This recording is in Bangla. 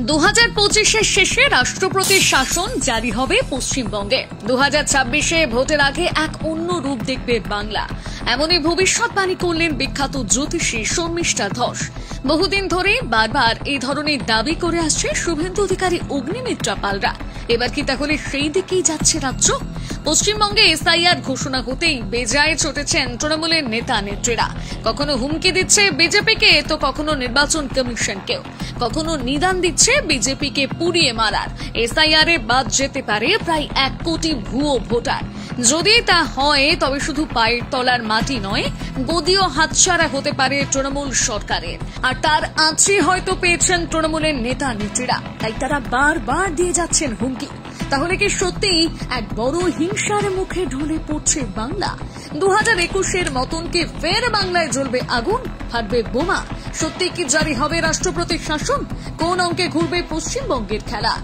2025-এর শেষে রাষ্ট্রপতির শাসন জারি হবে পশ্চিমবঙ্গে। 2026-এ ভোটের আগে এক অন্য রূপ দেখবে বাংলা, এমনই ভবিষ্যৎবাণী করলেন বিখ্যাত জ্যোতিষী শর্মিষ্ঠা ধস। বহুদিন ধরে বারবার এই ধরনের দাবি করে আসছে শুভেন্দু অধিকারী, অগ্নিমিত্রা পালরা। এবার কি তাহলে সেই দিকেই যাচ্ছে রাজ্য? পশ্চিমবঙ্গে এসআইআর ঘোষণা হতেই বেজায় চটেছেন তৃণমূলের নেতা নেত্রীরা। কখনো হুমকি দিচ্ছে বিজেপিকে, তো কখনো নির্বাচন কমিশনকেও, কখনো নিদান দিচ্ছে বিজেপিকে পুড়িয়ে মারার। এসআইআর এ বাদ যেতে পারে প্রায় 1 কোটি ভুয়ো ভোটার। যদি তা হয় তবে শুধু পায়ের তলার মাটি নয়, গদিও হাতছাড়া হতে পারে তৃণমূল সরকারের। আর তার আঁচড়ে হয়তো পেয়েছেন তৃণমূলের নেতা নেত্রীরা, তাই তারা বারবার দিয়ে যাচ্ছেন হুমকি। তাহলে কি সত্যিই এক বড় হিংসার মুখে ঢলে পড়ছে বাংলা? 2021-এর মতন কি ফের বাংলায় জ্বলবে আগুন, ফাটবে বোমা? সত্যি কি জারি হবে রাষ্ট্রপতির শাসন? কোন অঙ্কে ঘুরবে পশ্চিমবঙ্গের খেলা?